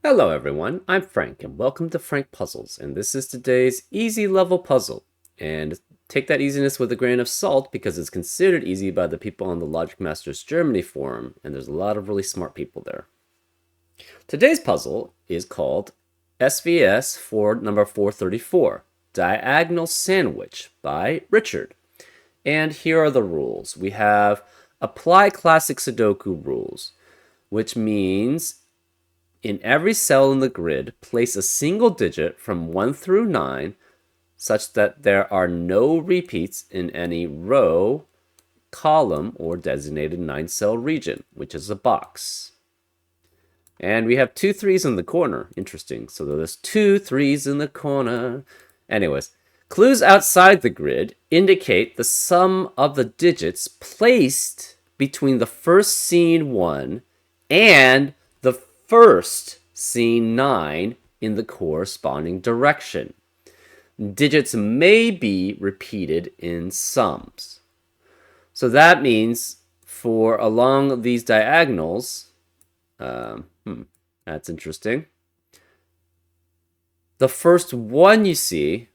Hello everyone, I'm Frank and welcome to Frank Puzzles, and this is today's easy level puzzle. And take that easiness with a grain of salt because it's considered easy by the people on the Logic Masters Germany forum, and there's a lot of really smart people there. Today's puzzle is called SVS for number 434, Diagonal Sandwich by Richard. And here are the rules. We have apply classic Sudoku rules, which means in every cell in the grid, place a single digit from 1 through 9 such that there are no repeats in any row, column, or designated 9-cell region, which is a box. And we have 2 threes in the corner. Interesting. So there's 2 threes in the corner. Anyways, clues outside the grid indicate the sum of the digits placed between the first scene 1 and the first scene 9 in the corresponding direction. Digits may be repeated in sums. So that means for along these diagonals, that's interesting. The first one you see,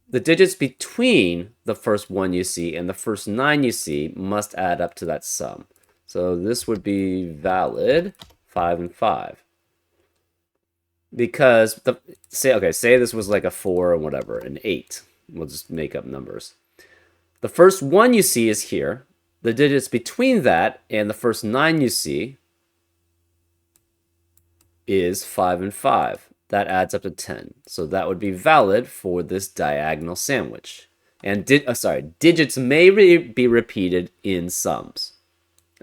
the digits between the first one you see and the first 9 you see must add up to that sum. So this would be valid 5 and 5. Because say this was like a 4 or whatever, an 8. We'll just make up numbers. The first one you see is here. The digits between that and the first 9 you see is 5 and 5. That adds up to 10. So that would be valid for this diagonal sandwich. And digits may be repeated in sums.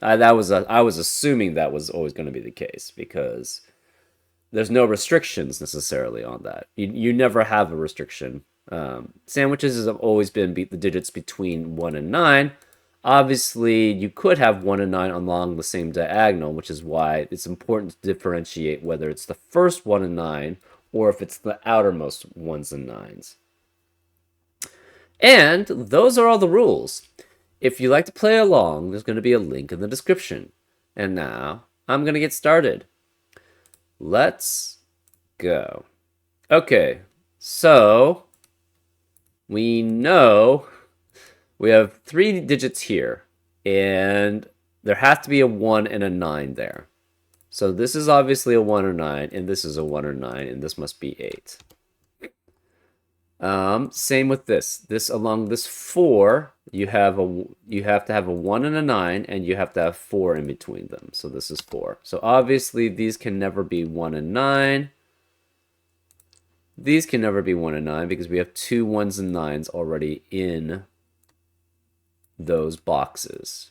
I was assuming that was always going to be the case because there's no restrictions necessarily on that. You never have a restriction. Sandwiches have always been the digits between 1 and 9. Obviously, you could have 1 and 9 along the same diagonal, which is why it's important to differentiate whether it's the first 1 and 9 or if it's the outermost 1s and 9s. And those are all the rules. If you like to play along, there's going to be a link in the description. And now, I'm going to get started. Let's go. Okay, so we know we have 3 digits here, and there has to be a 1 and a 9 there. So this is obviously a 1 or 9, and this is a 1 or 9, and this must be 8. Same with this. This along this 4, you have to have a 1 and a 9, and you have to have 4 in between them. So this is 4. So obviously these can never be 1 and 9. These can never be 1 and 9 because we have 2 1s and 9s already in those boxes.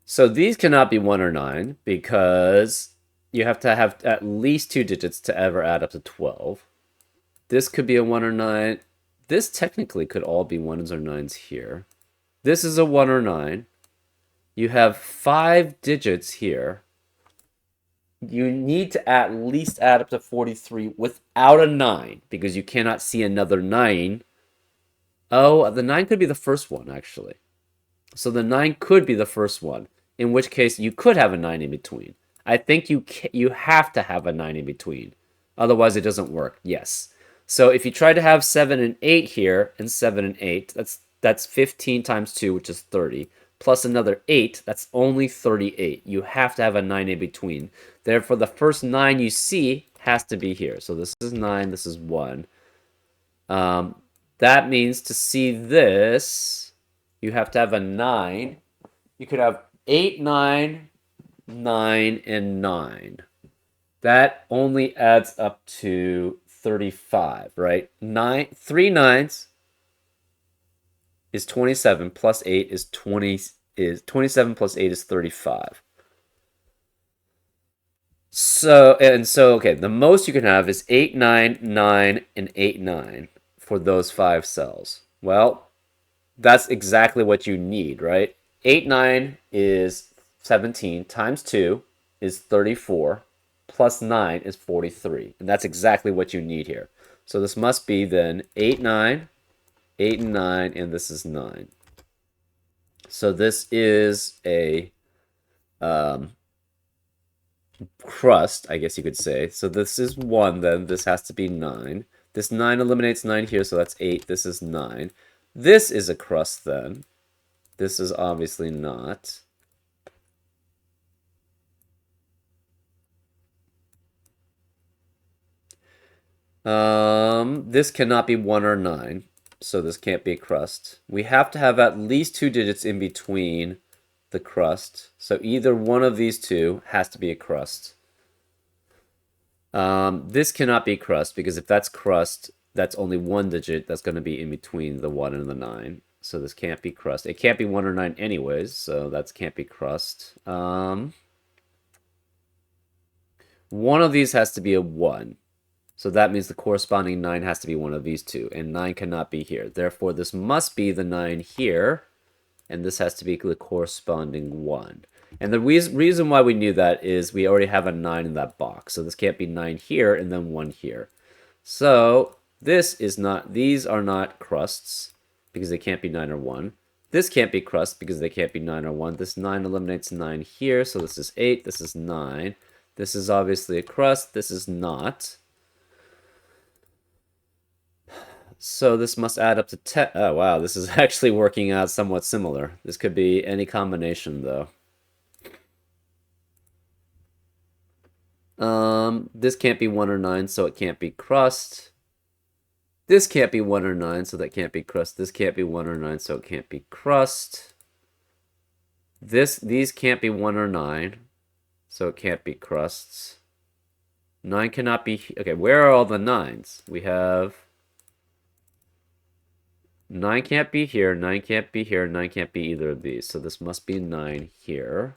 So these cannot be 1 or 9 because you have to have at least 2 digits to ever add up to 12. This could be a 1 or 9. This technically could all be 1s or 9s here. This is a 1 or 9. You have 5 digits here. You need to at least add up to 43 without a 9 because you cannot see another 9. Oh, the 9 could be the first one, actually. So the 9 could be the first one, in which case you could have a 9 in between. I think you have to have a 9 in between. Otherwise, it doesn't work. Yes. So if you try to have 7 and 8 here, and 7 and 8, that's 15 times 2, which is 30, plus another 8, that's only 38. You have to have a 9 in between. Therefore, the first 9 you see has to be here. So this is 9, this is 1. That means to see this, you have to have a 9. You could have 8, 9, 9, and 9. That only adds up to 35, right? 3 9s is 27 plus 8 is 27 plus 8 is 35. So okay, the most you can have is 8 9 9 and 8 9 for those 5 cells. Well, that's exactly what you need, right? 8 9 is 17 times 2 is 34 plus 9 is 43. And that's exactly what you need here. So this must be then 8 9, 8 and 9, and this is 9. So this is a crust, I guess you could say. So this is 1, then this has to be 9. This 9 eliminates 9 here, so that's 8. This is 9. This is a crust, then. This is obviously not. This cannot be 1 or 9, so this can't be a crust. We have to have at least 2 digits in between the crust, so either one of these two has to be a crust. This cannot be crust, because if that's crust, that's only 1 digit that's going to be in between the 1 and the 9. So this can't be crust. It can't be 1 or 9 anyways, so that can't be crust. One of these has to be a 1. So that means the corresponding 9 has to be one of these two, and 9 cannot be here. Therefore, this must be the 9 here, and this has to be the corresponding 1. And the reason why we knew that is we already have a 9 in that box. So this can't be 9 here and then 1 here. So this is not, these are not crusts because they can't be 9 or 1. This can't be crust because they can't be 9 or 1. This 9 eliminates 9 here, so this is 8, this is 9. This is obviously a crust, this is not. So this must add up to 10. Oh, wow, this is actually working out somewhat similar. This could be any combination, though. This can't be 1 or 9, so it can't be crust. This can't be 1 or 9, so that can't be crust. This can't be 1 or 9, so it can't be crust. These can't be 1 or 9, so it can't be crusts. 9 cannot be... Okay, where are all the 9s? We have... 9 can't be here, 9 can't be here, 9 can't be either of these. So this must be 9 here.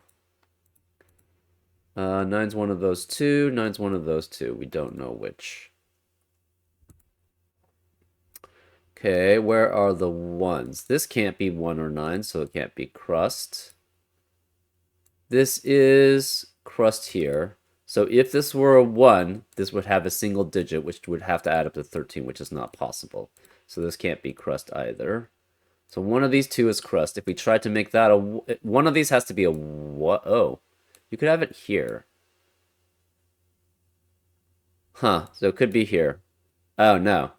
9's one of those two, 9's one of those two. We don't know which. Okay, where are the 1s? This can't be 1 or 9, so it can't be crust. This is crust here. So if this were a 1, this would have a single digit, which would have to add up to 13, which is not possible. So this can't be crust either. So one of these two is crust. If we try to make that a... One of these has to be a... What? Oh. You could have it here. Huh. So it could be here. Oh, no.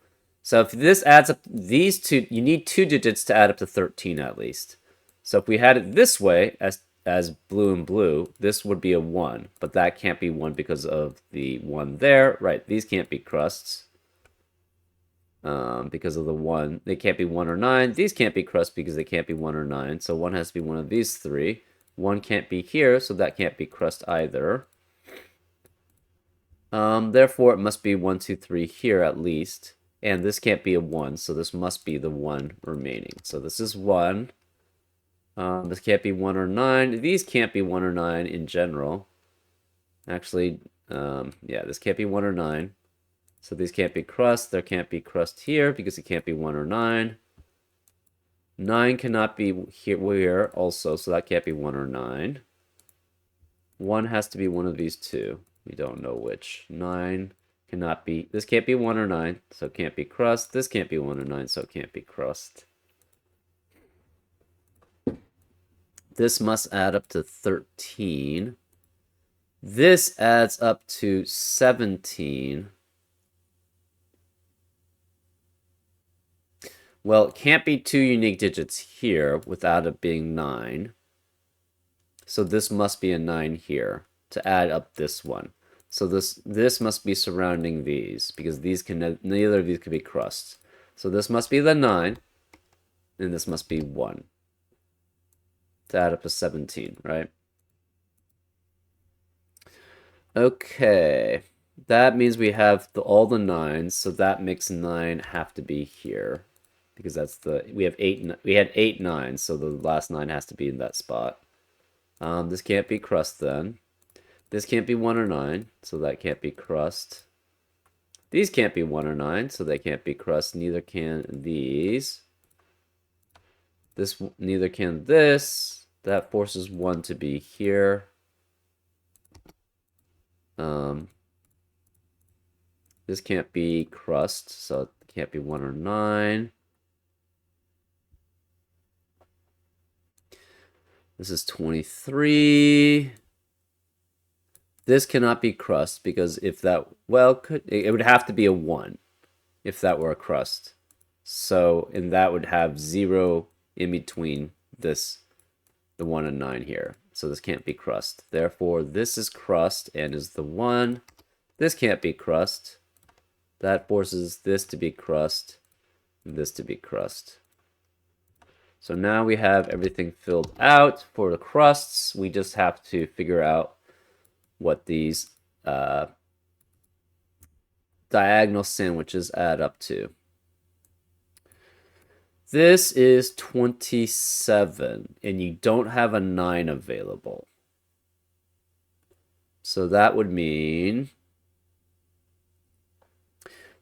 So if this adds up... These two... You need 2 digits to add up to 13 at least. So if we had it this way, as blue and blue, this would be a 1. But that can't be 1 because of the 1 there. Right. These can't be crusts. Because of the 1. They can't be 1 or 9. These can't be crust because they can't be 1 or 9. So 1 has to be one of these 3. 1 can't be here, so that can't be crust either. Therefore, it must be 1, 2, 3 here at least. And this can't be a 1, so this must be the 1 remaining. So this is 1. This can't be 1 or 9. These can't be 1 or 9 in general. Actually, yeah, this can't be 1 or 9. So these can't be crust. There can't be crust here because it can't be 1 or 9. 9 cannot be here also, so that can't be 1 or 9. 1 has to be one of these two. We don't know which. 9 cannot be... This can't be 1 or 9, so it can't be crust. This can't be 1 or 9, so it can't be crust. This must add up to 13. This adds up to 17. Well, it can't be 2 unique digits here without it being 9. So this must be a 9 here to add up this one. So this must be surrounding these because these can neither of these could be crusts. So this must be the 9 and this must be 1 to add up to 17, right? Okay. That means we have all the 9s, so that makes 9 have to be here. Because that's we had 8 9s, so the last 9 has to be in that spot. This can't be crust then. This can't be 1 or 9, so that can't be crust. These can't be 1 or 9, so they can't be crust. Neither can these. Neither can this. That forces 1 to be here. This can't be crust, so it can't be 1 or 9. This is 23. This cannot be crust because if that, well, it would have to be a 1 if that were a crust. So, and that would have 0 in between this, the 1 and 9 here. So this can't be crust. Therefore, this is crust and is the 1. This can't be crust. That forces this to be crust, and this to be crust. So now we have everything filled out for the crusts. We just have to figure out what these diagonal sandwiches add up to. This is 27, and you don't have a 9 available. So that would mean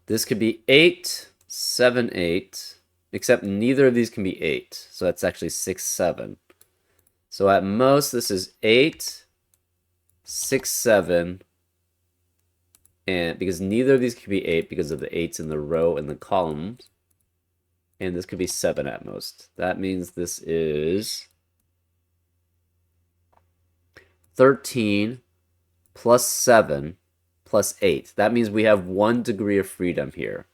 this could be 8, 7, 8, except neither of these can be 8. So that's actually 6, 7. So at most, this is 8, 6, 7, and because neither of these could be 8 because of the 8s in the row and the columns. And this could be 7 at most. That means this is 13 plus 7 plus 8. That means we have 1 degree of freedom here.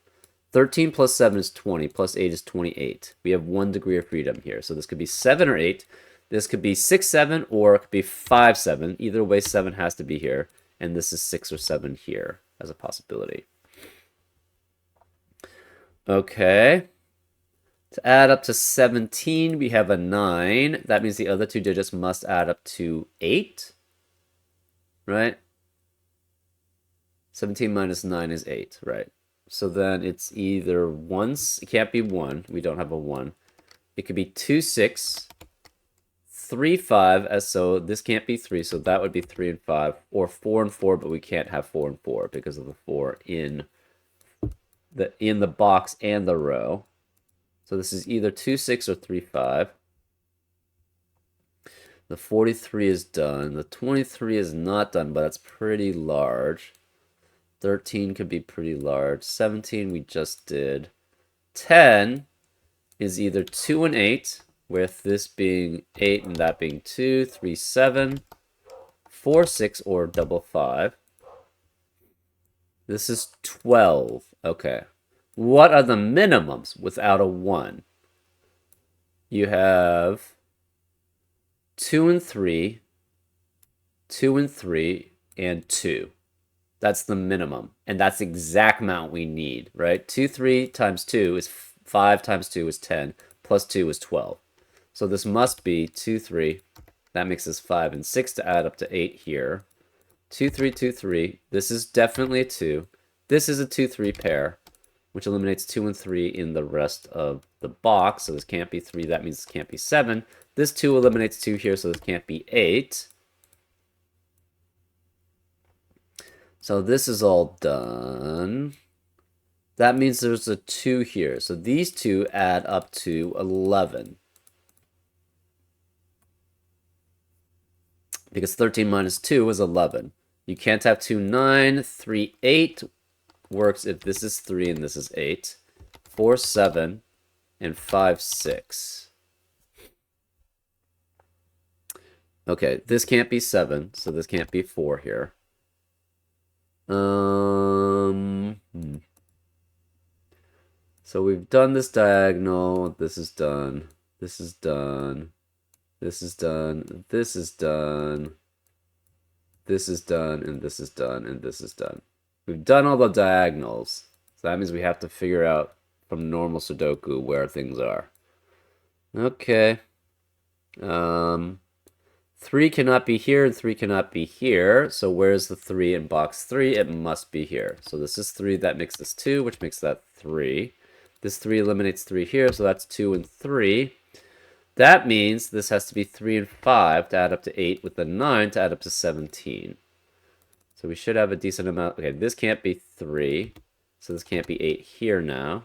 13 plus 7 is 20, plus 8 is 28. We have 1 degree of freedom here. So this could be 7 or 8. This could be 6, 7, or it could be 5, 7. Either way, 7 has to be here. And this is 6 or 7 here as a possibility. Okay. To add up to 17, we have a 9. That means the other two digits must add up to 8. Right? 17 minus 9 is 8, right? So then it's either 1, it can't be 1. We don't have a 1. It could be 2, 6, 3, 5, so this can't be 3, so that would be 3 and 5, or 4 and 4, but we can't have 4 and 4 because of the 4 in the box and the row. So this is either 2, 6 or 3, 5. The 43 is done. The 23 is not done, but that's pretty large. 13 could be pretty large. 17 we just did. 10 is either 2 and 8, with this being 8 and that being 2, 3, 7, 4, 6, or double 5. This is 12. Okay. What are the minimums without a 1? You have 2 and 3, 2 and 3, and 2. That's the minimum. And that's the exact amount we need, right? 2, 3 times 2 is 5 times 2 is 10, plus 2 is 12. So this must be 2, 3. That makes us 5 and 6 to add up to 8 here. 2, 3, 2, 3. This is definitely a 2. This is a 2, 3 pair, which eliminates 2 and 3 in the rest of the box. So this can't be 3. That means this can't be 7. This 2 eliminates 2 here, so this can't be 8. So this is all done. That means there's a 2 here. So these two add up to 11. Because 13 minus 2 is 11. You can't have 2, 9. 3, 8 works if this is 3 and this is 8. 4, 7. And 5, 6. Okay, this can't be 7, so this can't be 4 here. So we've done this diagonal. This is done. This is done. This is done. This is done. This is done. And this is done. And this is done. We've done all the diagonals. So that means we have to figure out from normal Sudoku where things are. Okay. 3 cannot be here, and 3 cannot be here. So where's the 3 in box 3? It must be here. So this is 3. That makes this 2, which makes that 3. This 3 eliminates 3 here, so that's 2 and 3. That means this has to be 3 and 5 to add up to 8, with the 9 to add up to 17. So we should have a decent amount. Okay, this can't be 3, so this can't be 8 here now.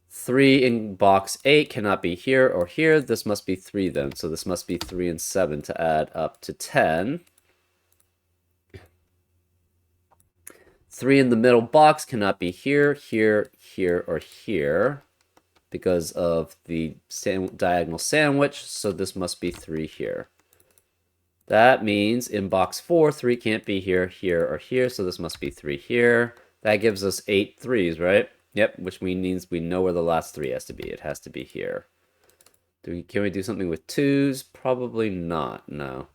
3 in box 8 cannot be here or here. This must be 3 then. So this must be 3 and 7 to add up to 10. 3 in the middle box cannot be here, here, here, or here. because of the diagonal sandwich, so this must be 3 here. That means in box 4, 3 can't be here, here, or here, so this must be 3 here. That gives us 8 threes, right? Yep, which means we know where the last 3 has to be. It has to be here. Can we do something with 2s? Probably not, no.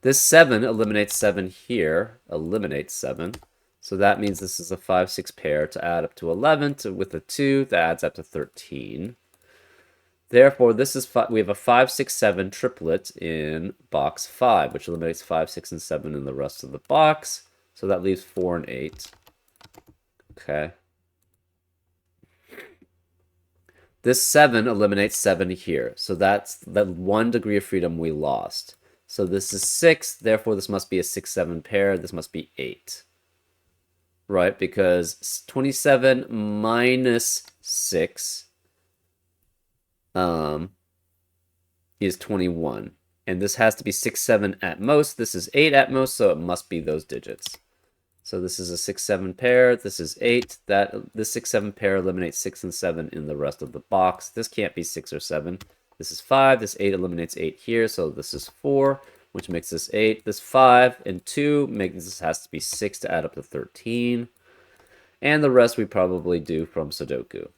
This 7 eliminates 7 here, eliminates 7. So that means this is a 5, 6 pair to add up to 11. With a 2, that adds up to 13. Therefore, this is we have a 5, 6, 7 triplet in box 5, which eliminates 5, 6, and 7 in the rest of the box. So that leaves 4 and 8. Okay. This 7 eliminates 7 here. So that's the 1 degree of freedom we lost. So this is 6. Therefore, this must be a 6, 7 pair. This must be 8. Right? Because 27 minus 6 is 21. And this has to be 6, 7 at most. This is 8 at most, so it must be those digits. So this is a 6, 7 pair. This is 8. This 6, 7 pair eliminates 6 and 7 in the rest of the box. This can't be 6 or 7. This is 5. This 8 eliminates 8 here, so this is 4, which makes this 8. This 5 and 2 makes this has to be 6 to add up to 13. And the rest we probably do from Sudoku.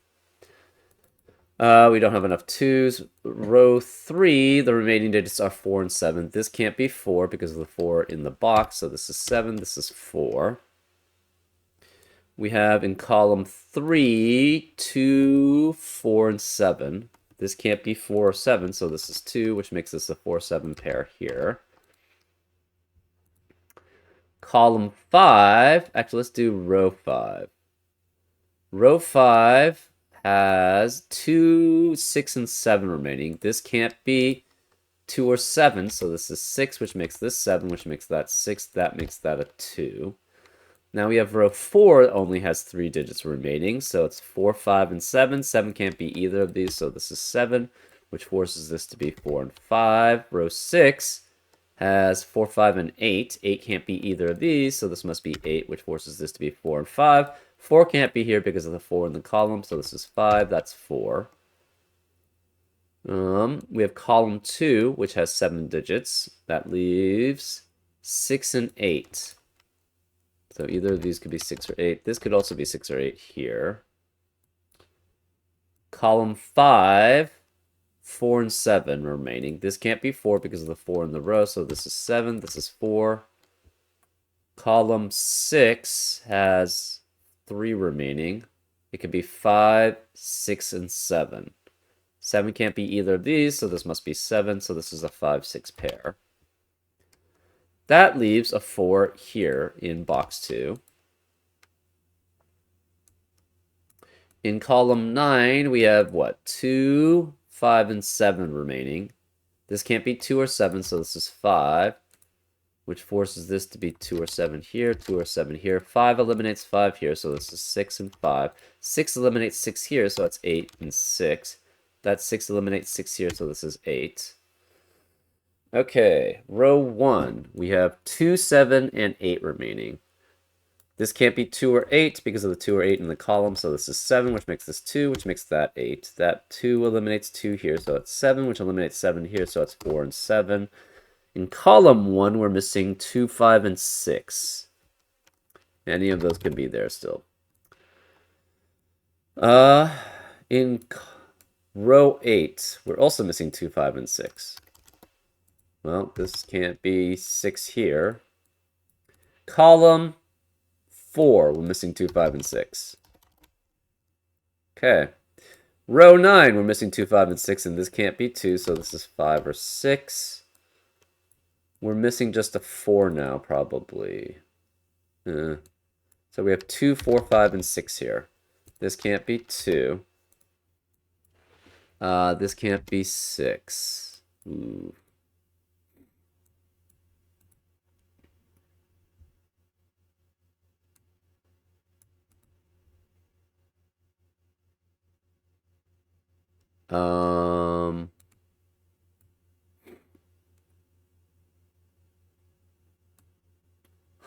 We don't have enough 2s. Row 3, the remaining digits are 4 and 7. This can't be 4 because of the 4 in the box, so this is 7, this is 4. We have in column 3, 2, 4, and 7. This can't be 4 or 7, so this is 2, which makes this a 4, 7 pair here. Column 5, actually let's do row 5. Row 5 has 2, 6, and 7 remaining. This can't be 2 or 7, so this is 6, which makes this 7, which makes that 6. That makes that a 2. Now we have row 4 only has 3 digits remaining, so it's 4, 5, and 7. 7 can't be either of these, so this is 7, which forces this to be 4 and 5. Row 6 has 4, 5, and 8. 8 can't be either of these, so this must be 8, which forces this to be 4 and 5. 4 can't be here because of the 4 in the column, so this is 5, that's 4. We have column 2, which has 7 digits. That leaves 6 and 8. So either of these could be 6 or 8. This could also be 6 or 8 here. Column 5, 4 and 7 remaining. This can't be 4 because of the 4 in the row, so this is 7, this is 4. Column 6 has 3 remaining. It could be 5, 6, and 7. 7 can't be either of these, so this must be 7, so this is a 5, 6 pair. That leaves a 4 here in box 2. In column 9, we have, what, 2, 5, and 7 remaining. This can't be 2 or 7, so this is 5, which forces this to be 2 or 7 here, 2 or 7 here. 5 eliminates 5 here, so this is 6 and 5. 6 eliminates 6 here, so it's 8 and 6. That 6 eliminates 6 here, so this is 8. Okay, row 1, we have 2, 7, and 8 remaining. This can't be 2 or 8 because of the 2 or 8 in the column, so this is 7, which makes this 2, which makes that 8. That 2 eliminates 2 here, so it's 7, which eliminates 7 here, so it's 4 and 7. In column 1, we're missing 2, 5, and 6. Any of those could be there still. In row 8, we're also missing 2, 5, and 6. Well, this can't be 6 here. Column 4, we're missing 2, 5, and 6. Okay. Row 9, we're missing 2, 5, and 6, and this can't be 2, so this is 5 or 6. We're missing just a 4 now, probably. So we have 2, 4, 5, and 6 here. This can't be 2. This can't be 6. Ooh.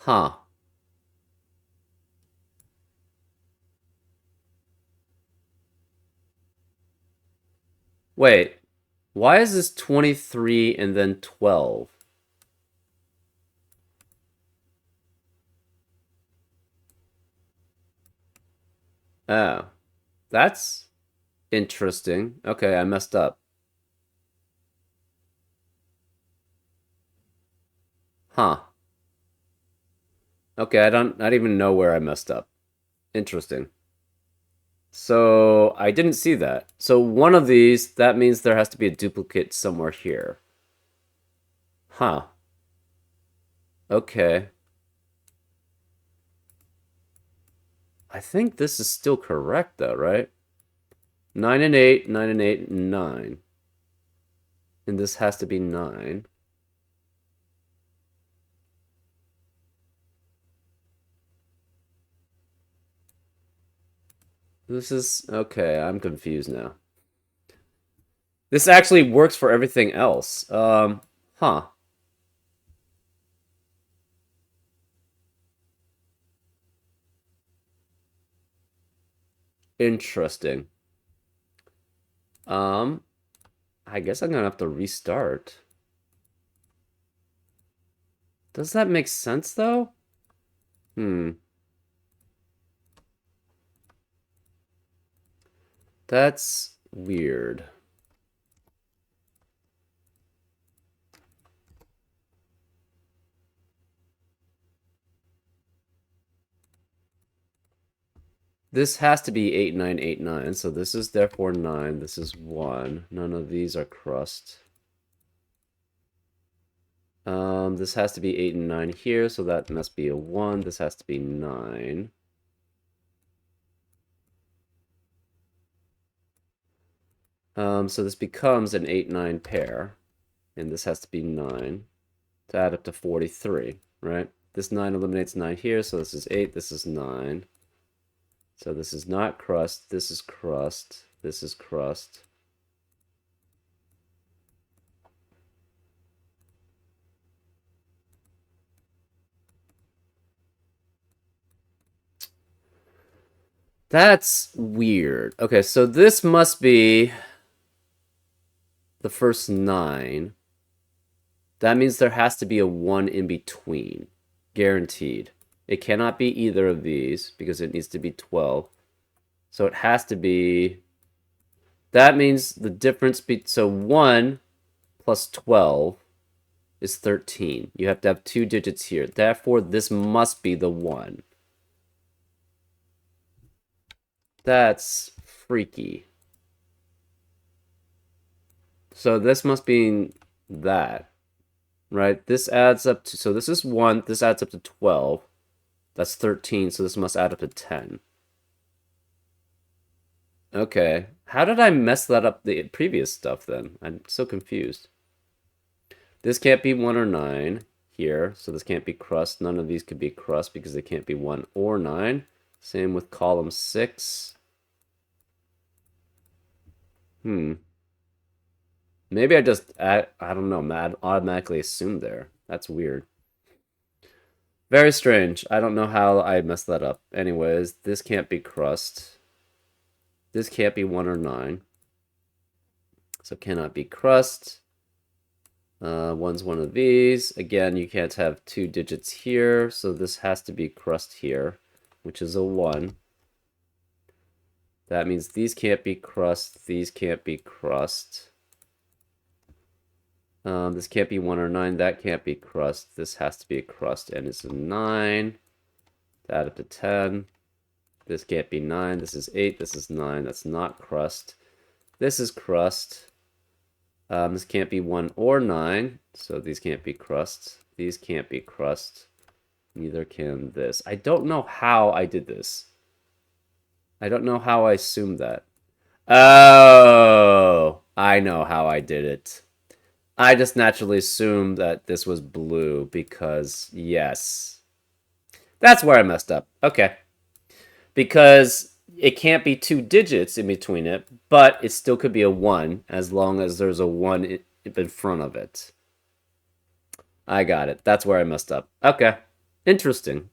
Huh. Wait, why is this 23 and then 12? Oh, that's interesting. Okay, I messed up. Huh. Okay, I don't even know where I messed up. Interesting. So I didn't see that. So one of these, that means there has to be a duplicate somewhere here. Huh. Okay. I think this is still correct though, right? 9 and 8, 9 and 8, 9. And this has to be 9. This is... Okay, I'm confused now. This actually works for everything else. Huh. Interesting. Um, I guess I'm gonna have to restart. Does that make sense though? Hmm. That's weird. This has to be 8989, so this is therefore 9. This is 1. None of these are crust. This has to be 8 and 9 here, so that must be a 1. This has to be 9. So this becomes an 8-9 pair, and this has to be 9 to add up to 43, right? This 9 eliminates 9 here, so this is 8, this is 9. So this is not crust, this is crust, this is crust. That's weird. Okay, so this must be the first 9. That means there has to be a 1 in between. Guaranteed. It cannot be either of these because it needs to be 12. So it has to be... That means the difference... So 1 plus 12 is 13. You have to have 2 digits here. Therefore, this must be the 1. That's freaky. So this must be that, right? This adds up to... So this is 1. This adds up to 12. That's 13, so this must add up to 10. Okay. How did I mess that up the previous stuff then? I'm so confused. This can't be 1 or 9 here, so this can't be crust. None of these could be crust because they can't be 1 or 9. Same with column 6. Maybe I just, I don't know, automatically assumed there. That's weird. Very strange. I don't know how I messed that up. Anyways, this can't be crust. This can't be 1 or 9. So cannot be crust. 1's one of these. Again, you can't have 2 digits here, so this has to be crust here, which is a 1. That means these can't be crust, these can't be crust. This can't be 1 or 9, that can't be crust. This has to be a crust, and it's a 9. Add up to 10. This can't be 9, this is 8, this is 9, that's not crust. This is crust. This can't be 1 or 9, so these can't be crust. These can't be crust. Neither can this. I don't know how I did this. I don't know how I assumed that. Oh, I know how I did it. I just naturally assumed that this was blue because, yes. That's where I messed up. Okay. Because it can't be 2 digits in between it, but it still could be a 1 as long as there's a 1 in front of it. I got it. That's where I messed up. Okay. Interesting.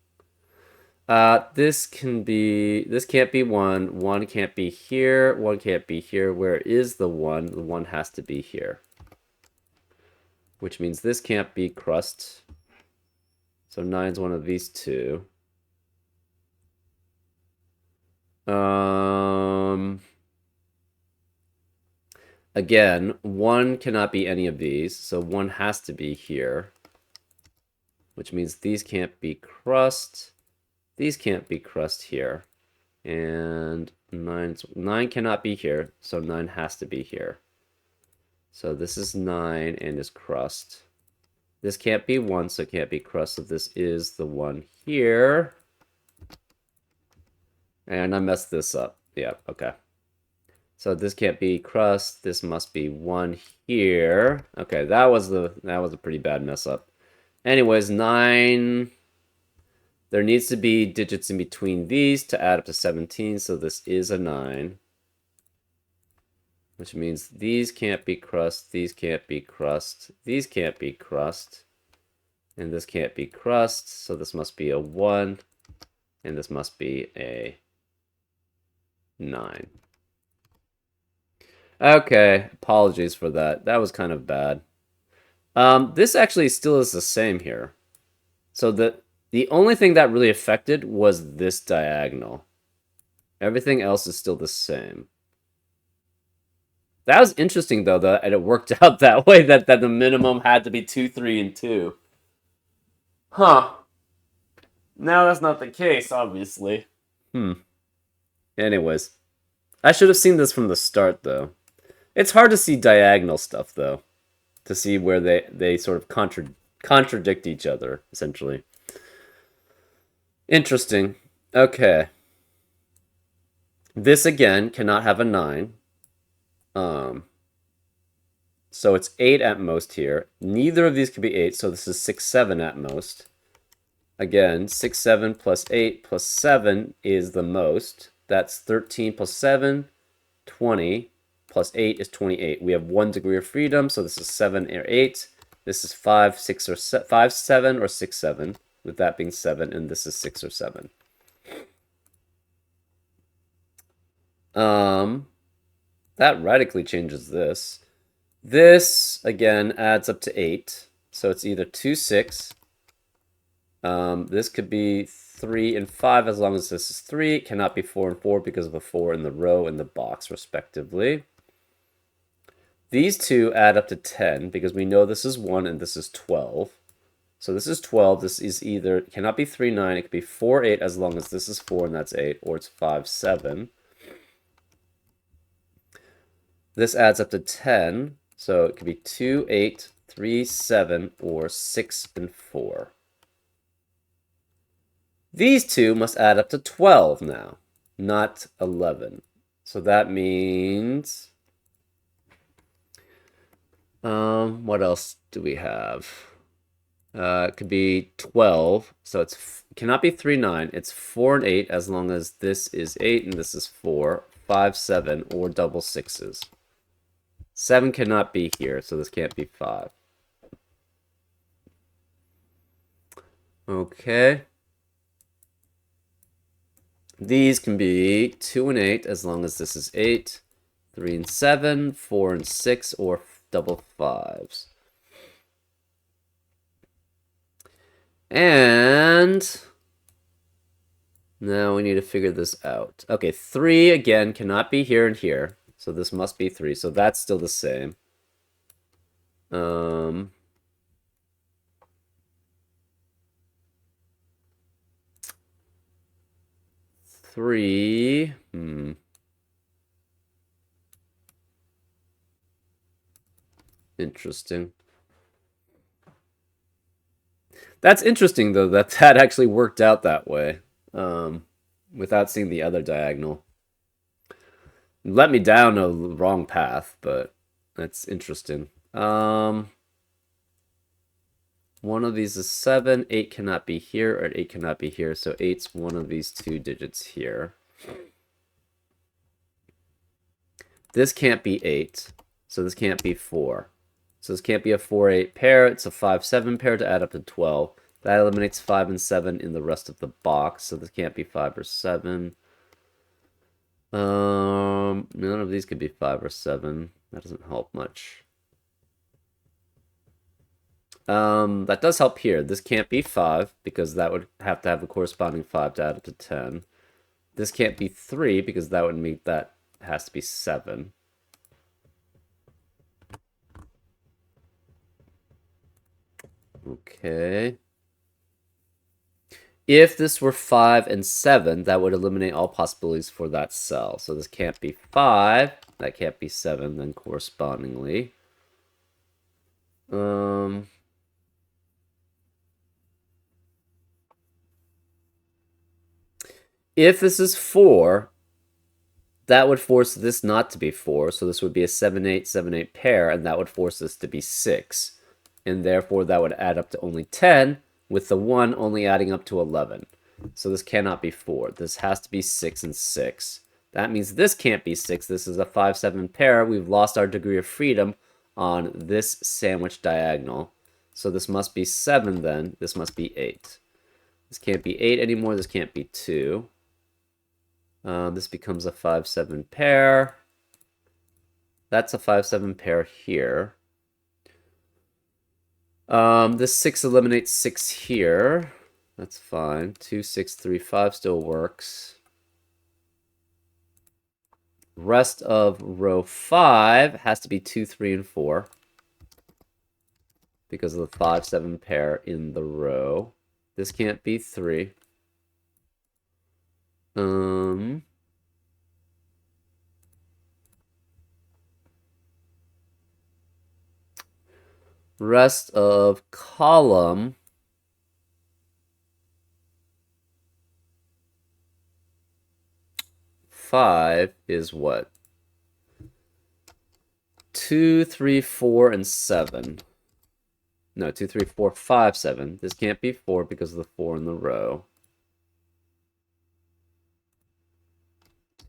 This can't be 1. 1 can't be here. 1 can't be here. Where is the 1? The 1 has to be here. Which means this can't be crust. So 9's one of these two. Again, 1 cannot be any of these, so 1 has to be here. Which means these can't be crust. These can't be crust here. And 9 cannot be here, so 9 has to be here. So this is 9 and is crust. This can't be 1, so it can't be crust, so this is the 1 here. And I messed this up. Yeah, okay. So this can't be crust. This must be 1 here. Okay, that was a pretty bad mess up. Anyways, 9. There needs to be digits in between these to add up to 17, so this is a 9. Which means these can't be crust, these can't be crust, these can't be crust, and this can't be crust, so this must be a 1, and this must be a 9. Okay, apologies for that. That was kind of bad. This actually still is the same here. So the only thing that really affected was this diagonal. Everything else is still the same. That was interesting, though, that it worked out that way, that the minimum had to be 2, 3, and 2. Huh. Now that's not the case, obviously. Anyways. I should have seen this from the start, though. It's hard to see diagonal stuff, though. To see where they sort of contradict each other, essentially. Interesting. Okay. This, again, cannot have a 9. So it's 8 at most here. Neither of these could be 8, so this is 6, 7 at most. Again, 6, 7 plus 8 plus 7 is the most. That's 13 plus 7, 20, plus 8 is 28. We have 1 degree of freedom, so this is 7 or 8. This is 5, 6, or 5, 7, or 6, 7, with that being 7, and this is 6 or 7. That radically changes this. This, again, adds up to 8. So it's either 2, 6. This could be 3 and 5 as long as this is 3. It cannot be 4 and 4 because of a 4 in the row and the box, respectively. These two add up to 10 because we know this is 1 and this is 12. So this is 12. This is either, it cannot be 3, 9. It could be 4, 8 as long as this is 4 and that's 8, or it's 5, 7. This adds up to 10. So it could be 2, 8, 3, 7, or 6 and 4. These two must add up to 12 now, not 11. So that means... what else do we have? It could be 12. So it cannot be 3, 9. It's 4 and 8 as long as this is 8 and this is 4, 5, 7, or double 6s. 7 cannot be here, so this can't be 5. Okay. These can be 2 and 8 as long as this is 8, 3 and 7, 4 and 6, or double 5s. And now we need to figure this out. Okay, 3 again cannot be here and here. So this must be 3. So that's still the same. 3. Interesting. That's interesting, though, that actually worked out that way. Without seeing the other diagonal. Let me down a wrong path, but that's interesting. One of these is 7. 8 cannot be here, or 8 cannot be here, so 8's one of these two digits here. This can't be 8, so this can't be 4. So this can't be a 4-8 pair. It's a 5-7 pair to add up to 12. That eliminates 5 and 7 in the rest of the box, so this can't be 5 or 7. None of these could be 5 or 7. That doesn't help much. That does help here. This can't be 5, because that would have to have the corresponding 5 to add up to 10. This can't be 3, because that would mean that has to be 7. Okay. If this were 5 and 7, that would eliminate all possibilities for that cell. So this can't be 5, that can't be 7, then correspondingly. If this is 4, that would force this not to be 4, so this would be a 7-8, 7-8 pair, and that would force this to be 6. And therefore, that would add up to only 10, with the 1 only adding up to 11. So this cannot be 4. This has to be 6 and 6. That means this can't be 6. This is a 5-7 pair. We've lost our degree of freedom on this sandwich diagonal. So this must be 7 then. This must be 8. This can't be 8 anymore. This can't be 2. This becomes a 5-7 pair. That's a 5-7 pair here. This 6 eliminates 6 here. That's fine. 2, 6, 3, 5 still works. Rest of row 5 has to be 2, 3, and 4. Because of the 5-7 pair in the row. This can't be 3. Rest of column five is what? 2, 3, 4, and 7. No, 2, 3, 4, 5, 7. This can't be 4 because of the 4 in the row.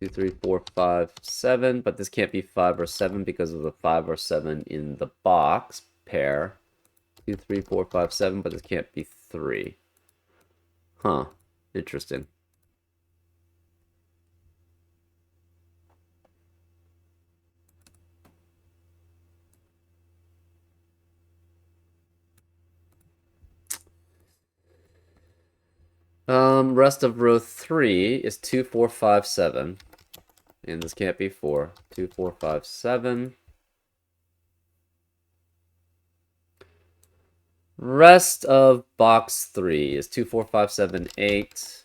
2, 3, 4, 5, 7, but this can't be 5 or 7 because of the 5 or 7 in the box pair. 2, 3, 4, 5, 7, but this can't be 3. Huh. Interesting. Rest of row 3 is 2, 4, 5, 7. And this can't be 4. 2, 4, 5, 7. Rest of box 3 is 2, 4, 5, 7, 8.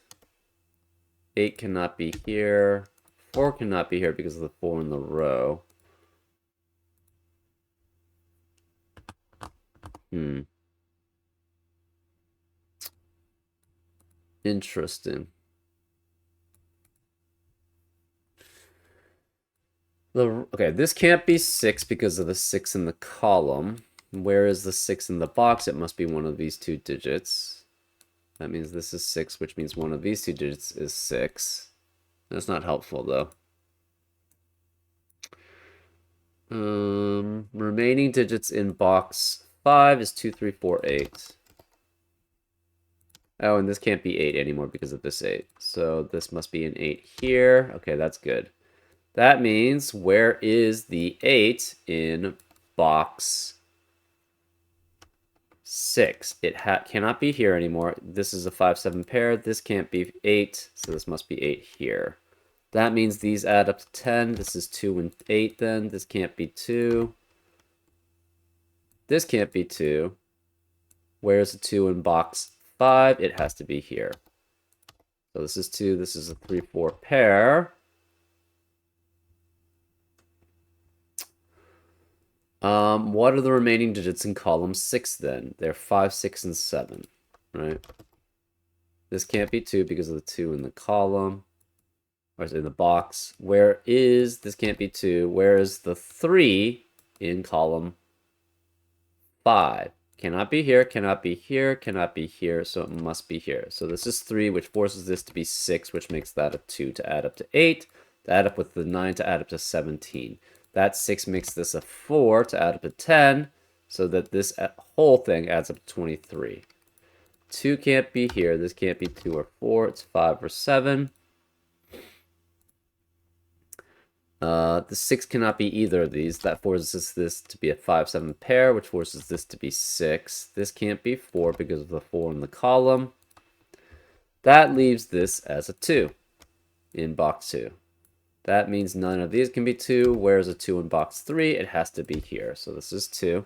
8 cannot be here. 4 cannot be here because of the 4 in the row. Interesting. Okay, this can't be 6 because of the 6 in the column. Where is the 6 in the box? It must be one of these two digits. That means this is 6, which means one of these two digits is 6. That's not helpful, though. Remaining digits in box 5 is 2, 3, 4, 8. Oh, and this can't be 8 anymore because of this 8. So this must be an 8 here. Okay, that's good. That means, where is the 8 in box 6? It cannot be here anymore. This is a 5-7 pair. This can't be 8, so this must be 8 here. That means these add up to 10. This is 2 and 8 then. This can't be 2. This can't be 2. Where's the 2 in box 5? It has to be here. So this is 2. This is a 3, 4 pair. What are the remaining digits in column 6 then? They're 5, 6, and 7, right? This can't be 2 because of the 2 in the column, or in the box. Where is, this can't be 2. Where is the 3 in column 5? Cannot be here, cannot be here, cannot be here, so it must be here. So this is 3, which forces this to be 6, which makes that a 2 to add up to 8, to add up with the 9 to add up to 17. That 6 makes this a 4 to add up to 10, so that this whole thing adds up to 23. 2 can't be here. This can't be 2 or 4. It's 5 or 7. The 6 cannot be either of these. That forces this to be a 5-7 pair, which forces this to be 6. This can't be 4 because of the 4 in the column. That leaves this as a 2 in box 2. That means none of these can be 2. Where's a 2 in box 3? It has to be here. So this is 2.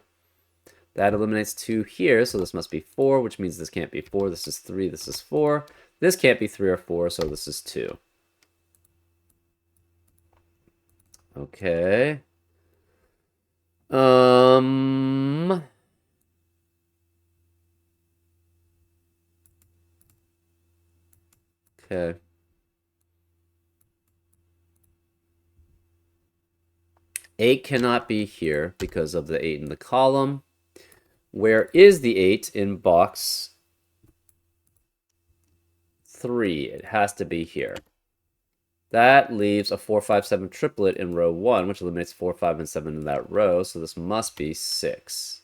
That eliminates 2 here, so this must be 4, which means this can't be 4. This is 3, this is 4. This can't be 3 or 4, so this is 2. Okay. Okay. 8 cannot be here because of the 8 in the column. Where is the 8 in box 3? It has to be here. That leaves a 4, 5, 7 triplet in row 1, which eliminates 4, 5, and 7 in that row, so this must be 6.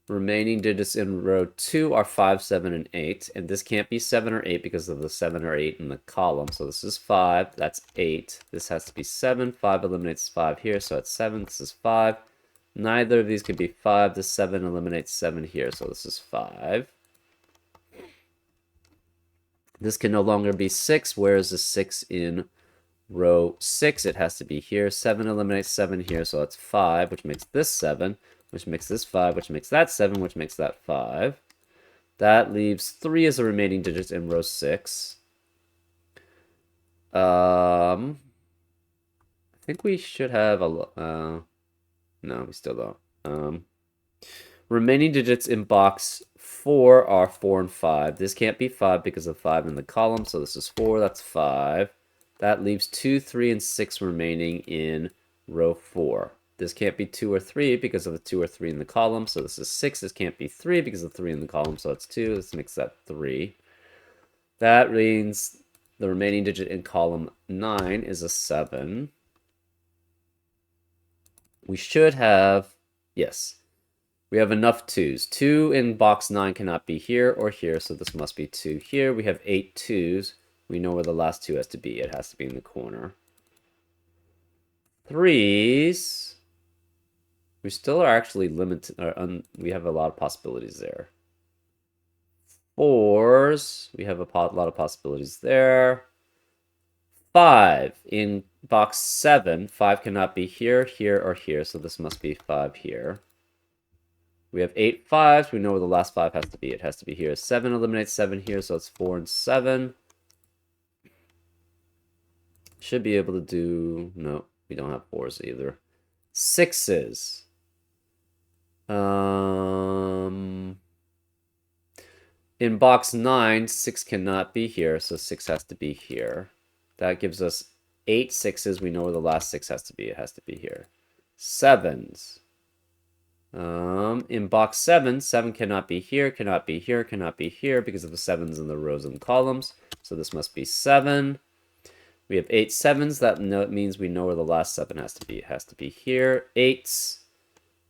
Remaining digits in row 2 are 5, 7, and 8, and this can't be 7 or 8 because of the 7 or 8 in the column, so this is 5, that's 8. This has to be 7, 5 eliminates 5 here, so it's 7, this is 5. Neither of these could be 5, this 7 eliminates 7 here, so this is 5. This can no longer be 6. Where is the 6 in row 6? It has to be here. 7 eliminates 7 here, so it's 5, which makes this 7, which makes this 5, which makes that 7, which makes that 5. That leaves 3 as the remaining digits in row 6. I think we should have a... no, we still don't. Remaining digits in box 4 are 4 and 5. This can't be 5 because of 5 in the column, so this is 4, that's 5. That leaves 2, 3, and 6 remaining in row 4. This can't be 2 or 3 because of the 2 or 3 in the column, so this is 6. This can't be 3 because of 3 in the column, so it's 2. This makes that 3. That means the remaining digit in column 9 is a 7. We should have... yes. We have enough 2s. 2 in box 9 cannot be here or here, so this must be 2 here. We have 8 2s. We know where the last 2 has to be. It has to be in the corner. 3s. We still are actually limited. We have a lot of possibilities there. 4s. We have a lot of possibilities there. 5 in box 7. 5 cannot be here, here, or here, so this must be 5 here. We have 8 5s. We know where the last 5 has to be. It has to be here. 7 eliminates 7 here, so it's 4 and 7. Should be able to do... no, we don't have 4s either. 6s. In box 9, 6 cannot be here, so 6 has to be here. That gives us 8 6s. We know where the last 6 has to be. It has to be here. 7s. In box 7, 7 cannot be here, cannot be here, cannot be here because of the 7s in the rows and columns. So this must be 7. We have 8 7s. That means we know where the last 7 has to be. It has to be here. 8s.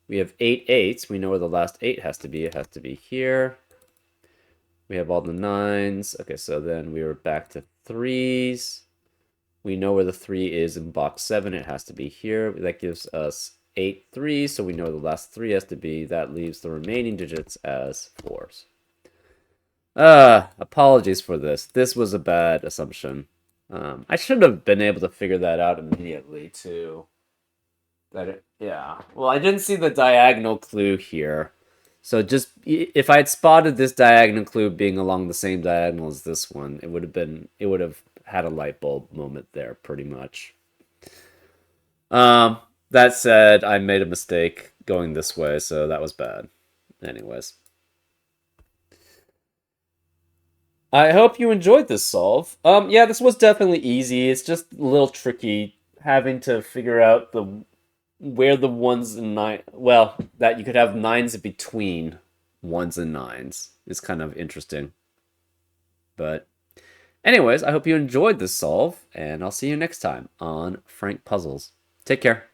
We have 8 8s. We know where the last 8 has to be. It has to be here. We have all the 9s. Okay, so then we are back to 3s. We know where the 3 is in box 7. It has to be here. That gives us 8 3s, so we know the last 3 has to be. That leaves the remaining digits as 4s. Apologies for this. This was a bad assumption. I should have been able to figure that out immediately, too. Yeah. Well, I didn't see the diagonal clue here. So just, if I had spotted this diagonal clue being along the same diagonal as this one, it would have had a light bulb moment there, pretty much. That said, I made a mistake going this way, so that was bad. Anyways. I hope you enjoyed this solve. Yeah, this was definitely easy. It's just a little tricky having to figure out where the 1s and 9... well, that you could have 9s in between 1s and 9s is kind of interesting. But anyways, I hope you enjoyed this solve, and I'll see you next time on Frank Puzzles. Take care.